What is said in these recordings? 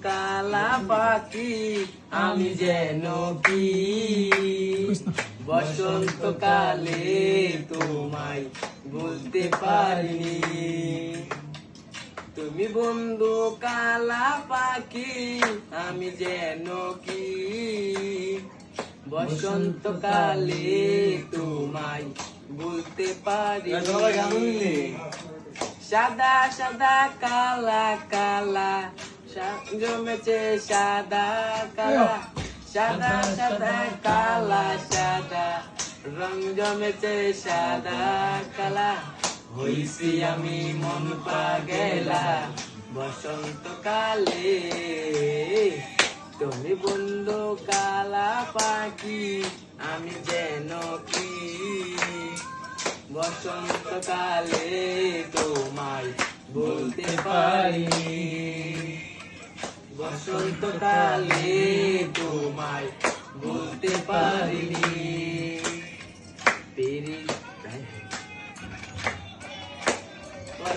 কালা পাখি আমি যেন কি বসন্তকালে তোমায় বলতে পারিনি। তুমি বন্ধু কালা পাখি আমি যেন কি বসন্তকালে তোমায় বলতে পারিনি। সাদা সাদা কালা কালা জমেছে সাদা কালা, সাদা সাদা কালা সাদা রং জমেছে সাদা কালা। হইছি আমি মন পাগেলা বসন্তকালে, তুমি বন্ধু কালা পাখি আমি যেন কি বসন্তকালে তোমায় বলতে পারিনি। বসন্তকালে তোমায় বলতে পারিনি। পেরি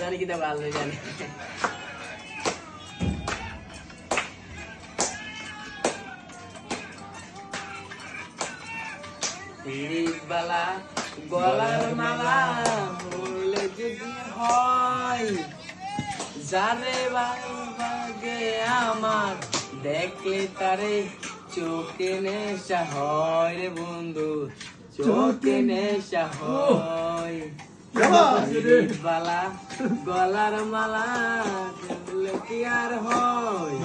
জানি কিনা ভালো জানি। বালা গলার মালা হলে যদি হয় যারে ভাগে আমার দেখলে তারে চোখে নেশা হয় রে বন্ধু, চোখে নেশা হয়। বালা গলার মালা হলে কি আর হয়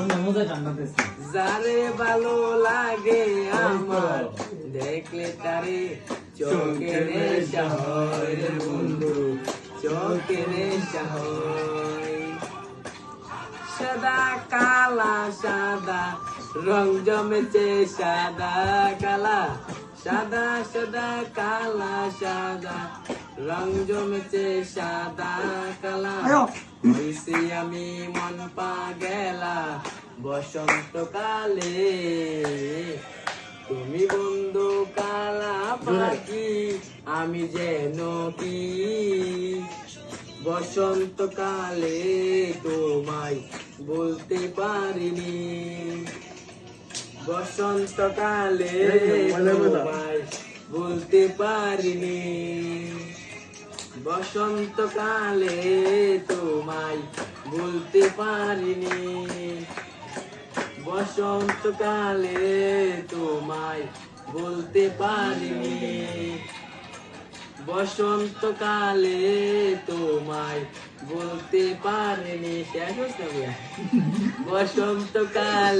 যারে ভালো লাগে আমার দেখলে তারে চোখে নেশা হয় রে বন্ধু, চোখে নেশা হয়। সাদা কালা সাদা রং জমেছে সাদা কালা, সাদা সাদা কালা সাদা রং জমেছে সাদা কালা। হইছি আমি মন পাগেলা বসন্তকালে, তুমি বন্ধু কালা পাখি আমি যেন কি বসন্তকালে তোমায় বলতে পারিনি। বসন্তকালে তোমায় বলতে পারিনি। বসন্তকালে তোমায় বলতে পারিনি। বসন্তকালে তোমায় বলতে পারিনি। বসন্তকালে তোমায় বলতে পারিনি। শেষ হচ্ছে বসন্তকাল।